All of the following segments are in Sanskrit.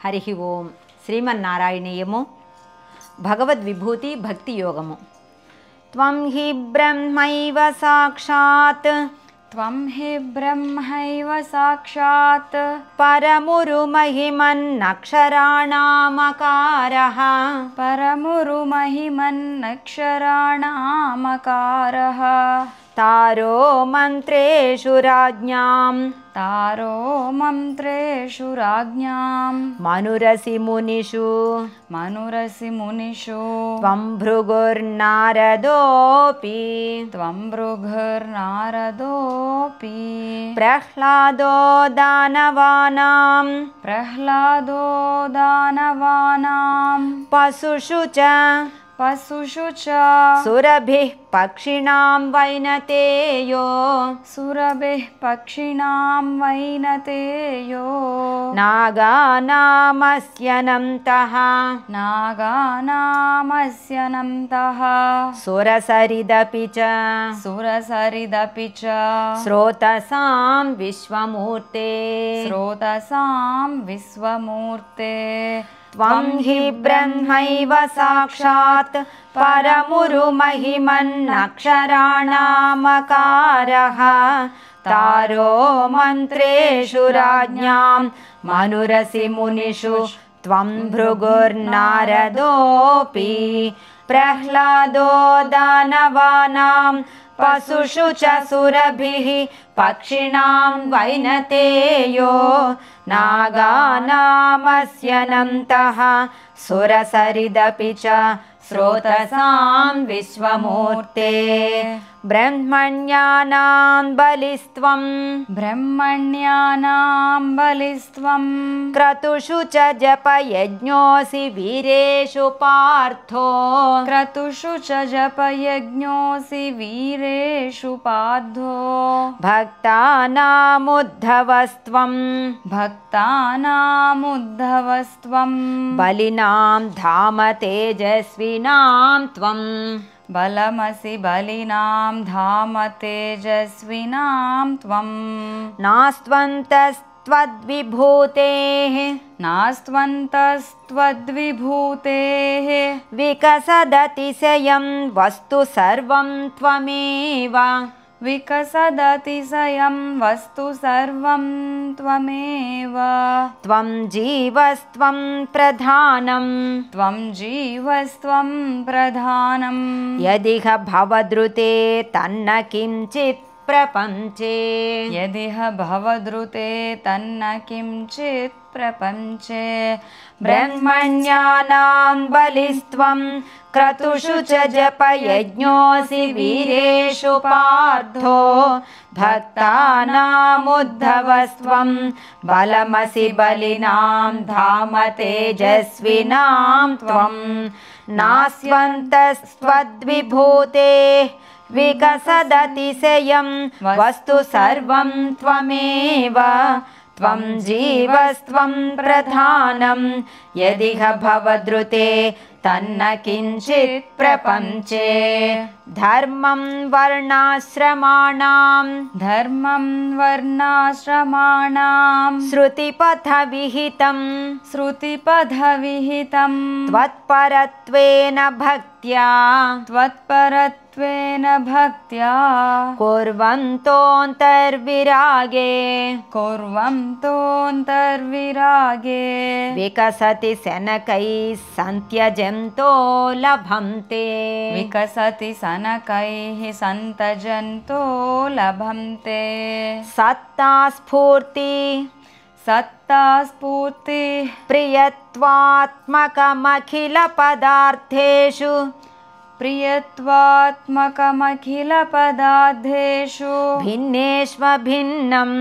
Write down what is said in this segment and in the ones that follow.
हरिः ओं श्रीमन्नारायणीयमु भगवद्विभूति भक्तियोगमु त्वं हि ब्रह्मैव साक्षात् परमुरुमहिमन्नक्षराणामकारः तारो मन्त्रेषु राज्ञां मनुरसि मुनिषु त्वं भृगुर्नारदोऽपि प्रह्लादो दानवानां पशुषु च सुरभिः पक्षिणां वैनतेयो नागानामस्यनन्तः सुरसरिदपि च स्रोतसां विश्वमूर्ते त्वं हि ब्रह्मैव साक्षात् परमुरुमहिमन्नक्षराणामकारः तारो मन्त्रेषु राज्ञां मनुरसि मुनिषु त्वं भृगुर्नारदोऽपि प्रह्लादो दानवानां पशुषु च सुरभिः पक्षिणां वैनतेयो नागानामस्यनन्तः सुरसरिदपि च स्रोतसां विश्वमूर्ते ब्रह्मण्यानां बलिस्त्वं क्रतुषु च जपयज्ञोऽसि वीरेषु पार्थो भक्तानामुद्धवस्त्वं बलिनां धाम तेजस्विनां त्वं बलमसि बलिनां धाम तेजस्विनां त्वं नास्त्वन्तस्त्वद्विभूतेः विकसदतिशयं वस्तु सर्वं त्वमेव त्वं जीवस्त्वं प्रधानं यदिह भवदृते तन्न किञ्चित् प्रपञ्चे ब्रह्मण्यानां बलिस्त्वं क्रतुषु च जपयज्ञोऽसि वीरेषु पार्थो भक्तानामुद्धवस्त्वं बलमसि बलिनां धाम तेजस्विनां त्वं नास्त्वन्तस्त्वद्विभूतेः विकसदतिशयं वस्तु सर्वं त्वमेव त्वं जीवस्त्वं प्रधानं यदिह भवदृते तन्न किञ्चित् प्रपञ्चे धर्मं वर्णाश्रमाणां श्रुतिपथविहितं त्वत्परत्वेन भक्त्या कुर्वन्तोऽन्तर्विरागे विकसति शनकैः सन्त्यजन्तो लभन्ते सत्तास्फूर्ति प्रियत्वात्मकमखिलपदार्थेषु भिन्नेष्वभिन्नं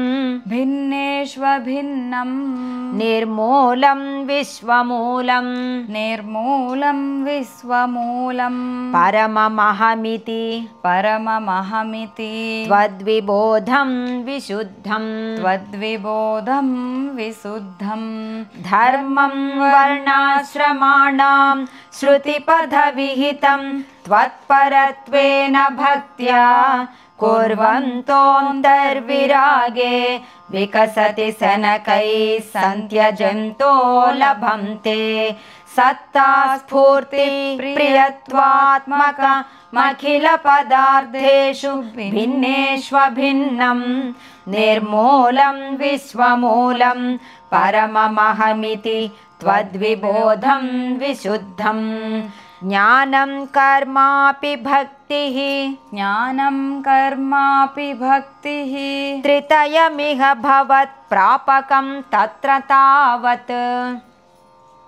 निर्मूलं विश्वमूलं परममहमिति त्वद्विबोधं विशुद्धं धर्मं वर्णाश्रमाणां श्रुतिपथविहितं त्वत्परत्वेन भक्त्या कुर्वन्तोऽन्तर्विरागे विकसति शनकैः सन्त्यजन्तो लभन्ते सत्ता स्फूर्ति प्रियत्वात्मकमखिलपदार्थेषु भिन्नेष्वभिन्नं निर्मूलं विश्वमूलं परममहमिति त्वद्विबोधं विशुद्धं ज्ञानं कर्मापि भक्तिः ज्ञानं कर्मापि भक्तिः त्रितयमिह भवत्प्रापकं तत्र तावत्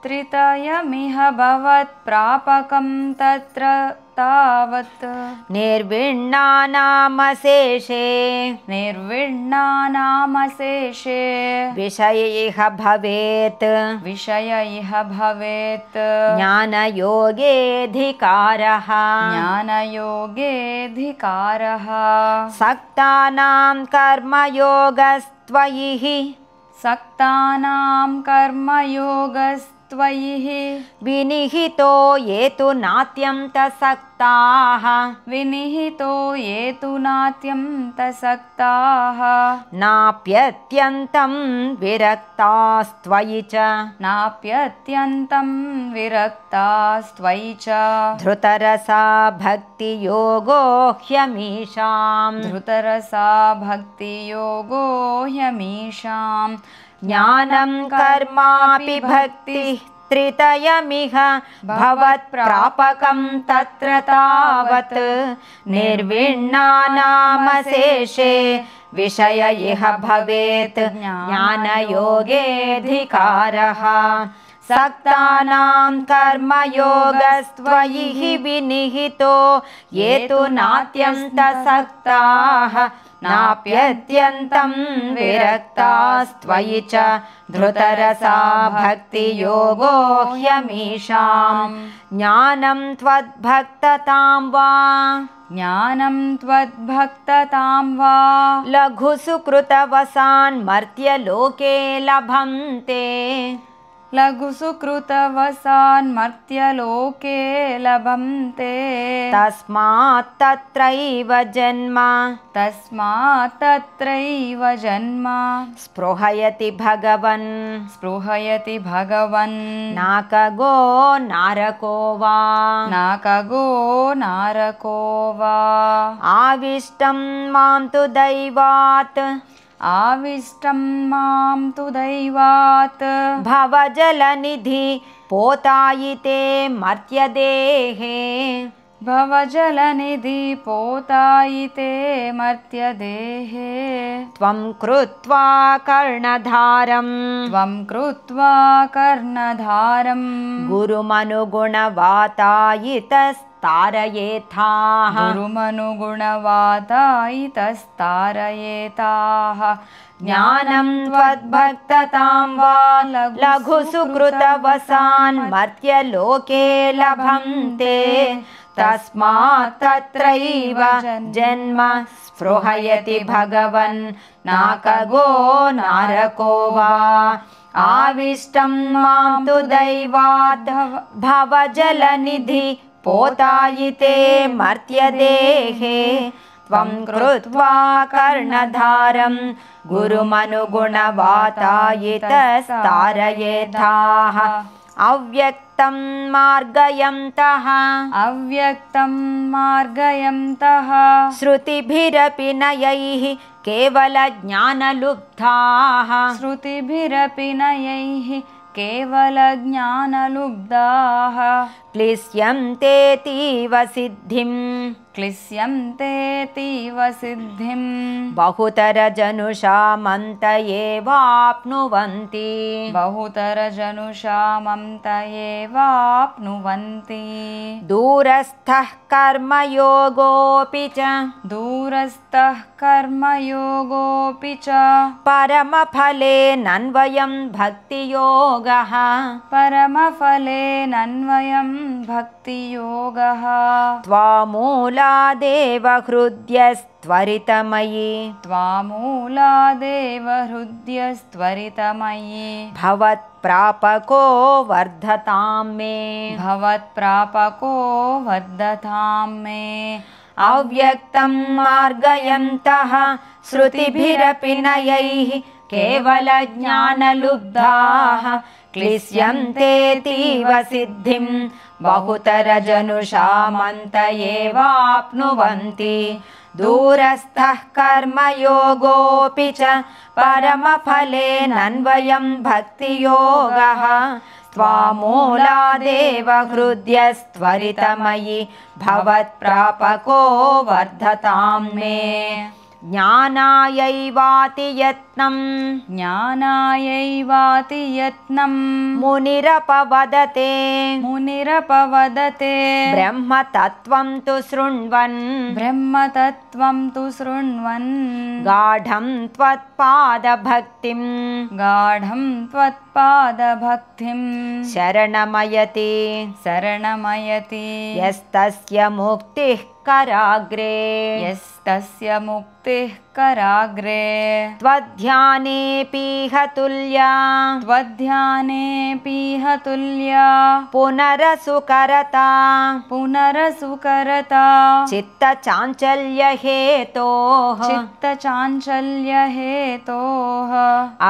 त्रितयमिह भवत्प्रापकं तत्र तावत् निर्विण्णानामशेषे निर्विण्णानामशेषे विषय इह भवेत् विषय इह भवेत् ज्ञानयोगेऽधिकारः ज्ञानयोगेऽधिकारः सक्तानां कर्मयोगस्त्वयि सक्तानां कर्मयोगस्त्वयि विनिहितो ये तु नात्यन्तसक्ताः विनिहितो ये तु नात्यन्तसक्ताः नाप्यत्यन्तं विरक्तास्त्वयि च नाप्यत्यन्तं विरक्तास्त्वयि च धृतरसा भक्तियोगो ह्यमीषाम् धृतरसा भक्तियोगो ह्यमीषां ज्ञानं कर्मापि भक्तिः त्रितयमिह भवत्प्रापकं तत्र तावत् निर्विण्णानामशेषे विषय इह भवेत् ज्ञानयोगेऽधिकारः सक्तानां कर्मयोगस्त्वयि विनिहितो ये तु नात्यन्तसक्ताः नाप्यत्यन्तं विरक्तास्त्वयि च धृतरसा भक्तियोगो ह्यमीषाम् ज्ञानं त्वद्भक्ततां वा ज्ञानं त्वद्भक्ततां वा लघुसु कृतवसान् मर्त्यलोके लभन्ते लघुसु कृतवसान् मर्त्यलोके लभन्ते तस्मात् तत्रैव जन्म तस्मात् तत्रैव जन्म स्पृहयति भगवन् स्पृहयति भगवन् नाकगो नारको वा नाकगो नारको वा आविष्टं मां तु दैवात् आविष्टं मां तु दैवात् भवजलनिधि पोतायिते मर्त्यदेहे भवजलनिधि पोतायिते मर्त्यदेहे त्वं कृत्वा कर्णधारं त्वं कृत्वा कर्णधारं गुरुमनुगुणवातायितस्तारयेथाः गुरुमनुगुणवातायितस्तारयेताः ज्ञानं त्वद्भक्ततां वा लघुसु कृतवसान् मर्त्यलोके लभन्ते तस्मात् तत्रैव जन्म स्पृहयति भगवन् नाकगो नारको वा आविष्टं मां तु दैवात् भवजलनिधि पोतायिते मर्त्यदेहे त्वं कृत्वा कर्णधारं गुरुमनुगुणवातायितस्तारयेथाः अव्यक्तं मार्गयन्तः अव्यक्तं मार्गयन्तः श्रुतिभिरपि नयैः केवलज्ञानलुब्धाः श्रुतिभिरपि नयैः केवलज्ञानलुब्धाः क्लिश्यन्तेऽतीव सिद्धिं क्लिश्यन्तेऽतीव सिद्धिं बहुतरजनुषामन्त एवाप्नुवन्ति बहुतरजनुषामन्त एवाप्नुवन्ति दूरस्थः कर्मयोगोऽपि च दूरस्थः कर्मयोगोऽपि च परमफलेनन्वयं भक्तियोगः परमफलेनन्वयं भक्तियोगः त्वामूलादेव हृद्यस्त्वरितमयि त्वामूलादेव हृद्यस्त्वरितमयि भवत्प्रापको वर्धतां मे भवत्प्रापको वर्धतां मे अव्यक्तं मार्गयन्तः श्रुतिभिरपि नयैः केवलज्ञानलुब्धाः क्लिश्यन्तेऽतीव सिद्धिं बहुतरजनुषामन्त एवाप्नुवन्ति दूरस्थः कर्मयोगोऽपि च परमफलेनन्वयं भक्तियोगः त्वामूलादेव हृद्यस्त्वरितमयि भवत्प्रापको वर्धतां मे ज्ञानायैवाति यत्नं मुनिरपवदते ब्रह्मतत्त्वं तु शृण्वन् गाढं त्वत्पादभक्तिं शरणमयति यस्तस्य मुक्तिः कराग्रे त्वध्यानेऽपीह तुल्या पुनरसुकरता चित्तचाञ्चल्यहेतोः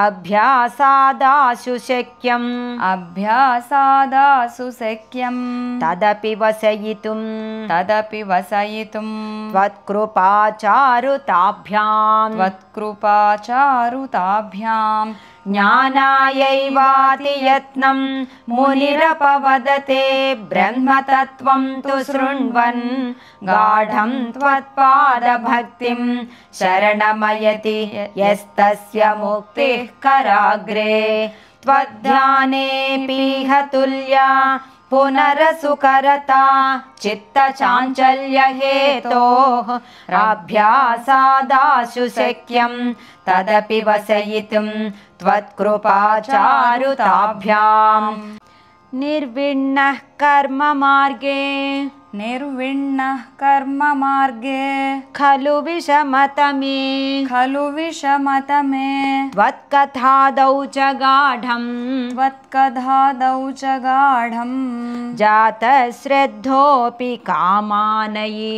अभ्यासादाशु शक्यं तदपि वसयितुं त्वत्कृपाचारुताभ्यां ज्ञानायैवाति यत्नं मुनिरपवदते ब्रह्मतत्त्वं तु शृण्वन् गाढं त्वत्पादभक्तिं शरणमयति यस्तस्य मुक्तिः कराग्रे त्वध्यानेऽपीह तुल्या पुनरसुकरता चित्तचाञ्चल्यहेतोः अभ्यासादाशु शक्यं तदपि वसयितुं त्वत्कृपाचारुताभ्याम् निर्विण्णः कर्ममार्गे खलु विषमतमे त्वत्कथादौ च गाढम् जातश्रद्धोऽपि कामानयि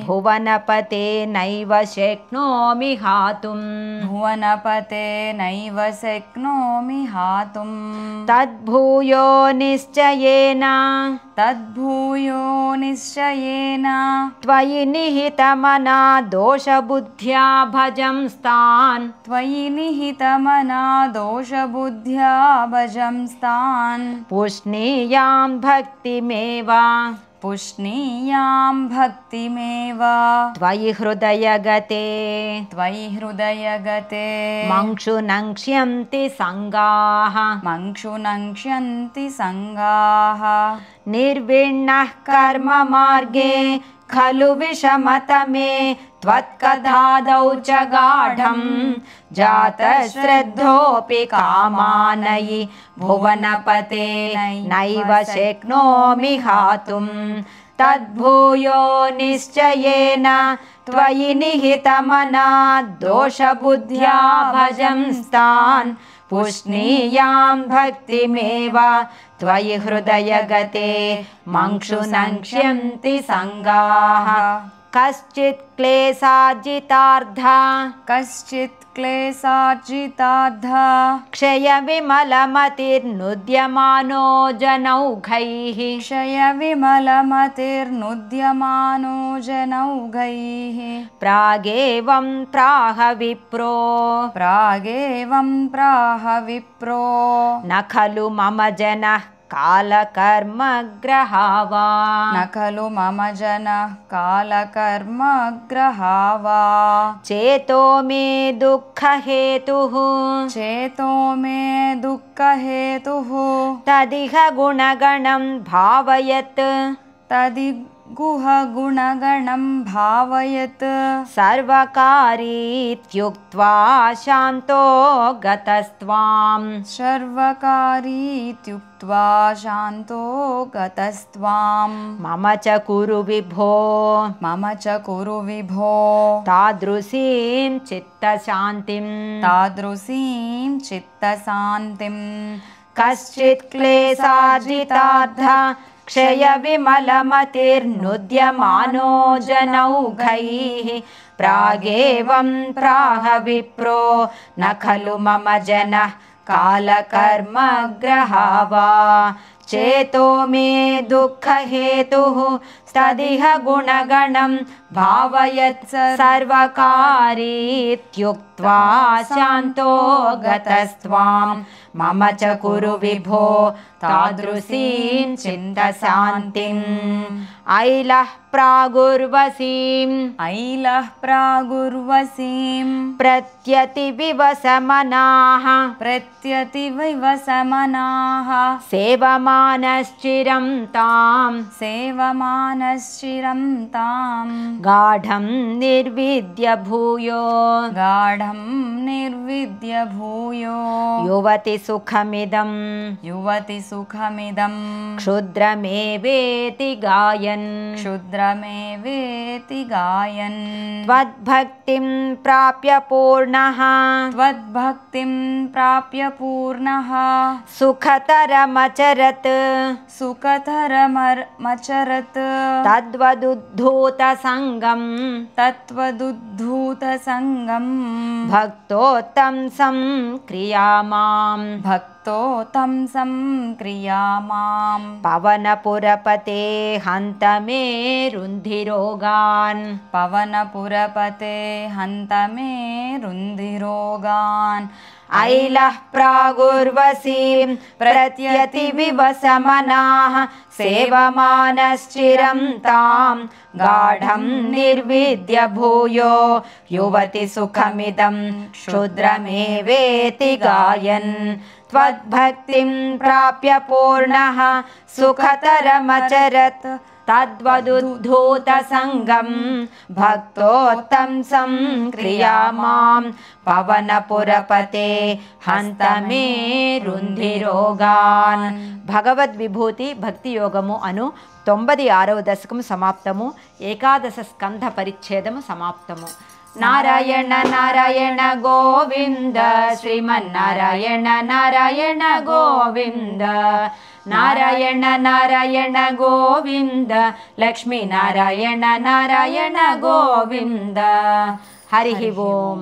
भुवनपते नैव शक्नोमि हातुम् तद्भूयो निश्चयेन त्वयि निहितमना दोषबुद्ध्या भजं स्तान् पुष्णीयां भक्तिमेव त्वयि हृदयगते मंक्षु नङ्क्ष्यन्ति सङ्गाः निर्विण्णः कर्ममार्गे खलु विषमतमे त्वत्कथादौ च गाढं जातश्रद्धोऽपि कामानयि भुवनपते नैव शक्नोमि हातुम् तद्भूयो निश्चयेन त्वयि निहितमना दोषबुद्ध्या भजं स्तान् पुष्णीयां भक्तिमेव त्वयि हृदयगते मंक्षु नङ्क्ष्यन्ति सङ्गाः कश्चित् क्लेशार्जितार्धा क्षयविमलमतिर्नुद्यमानो जनौघैः प्रागेवं प्राह विप्रो न खलु मम जनः कालकर्मग्रहावा चेतो मे दुःखहेतुः तदिह गुणगणं भावयत् सर्वकारीत्युक्त्वा शान्तो गतस्त्वां मम च कुरु विभो तादृशीं चित्तशान्तिं कश्चित् क्लेशार्जितार्थ क्षयविमलमतिर्नुद्यमानो जनौघैः प्रागेवं प्राह विप्रो न खलु मम जनः कालकर्मग्रहावा चेतो मे दुःखहेतुः तदिह गुणगणं भावयत् सर्वकारीत्युक्त्वा शान्तो गतस्त्वां मम च कुरु विभो तादृशीं चिन्तशान्तिम् ऐलः प्रागुर्वसीम् ऐलः प्रागुर्वसीं प्रत्यतिविवसमनाः प्रत्यतिविवसमनाः सेवमानश्चिरं ताम् सेवमानश्चिरं तां गाढं निर्विद्य भूयो गाढं निर्विद्य भूयो युवति सुखमिदं युवति सुखमिदं क्षुद्रमेवेति गायन् क्षुद्रमेवेति गायन् त्वद्भक्तिं प्राप्य पूर्णः त्वद्भक्तिं प्राप्य पूर्णः सुखतरमचरत् सुखतरमचरत् तद्वदुद्धूतसङ्गं तत्त्वदुद्धूतसङ्गं भक्तोत्तंसं क्रियामाम् भक्तो तं संक्रियामां पवनपुरपते हन्त मे रुन्धिरोगान् पवनपुरपते हन्त मे रुन्धिरोगान् ऐलः प्रागुर्वसीं प्रत्यतिविवसमनाः सेवमानश्चिरं तां गाढं निर्विद्य भूयो युवति सुखमिदं क्षुद्रमेवेति गायन् त्वद्भक्तिं प्राप्य पूर्णः सुखतरमचरत् तद्वदुद्धूतसङ्गं भक्तोत्तंसं क्रियामां पवनपुरपते हन्त मे रुन्धिरोगान् భగవద్విభూతి భక్తి యోగము అను 96వ దశకము సమాప్తము. ఏకాదశ స్కంధ పరిచ్ఛేదము సమాప్తము. నారాయణ నారాయణ గోవింద శ్రీమన్నారాయణ నారాయణ గోవింద నారాయణ నారాయణ గోవింద లక్ష్మీనారాయణ నారాయణ గోవింద. హరి ఓం.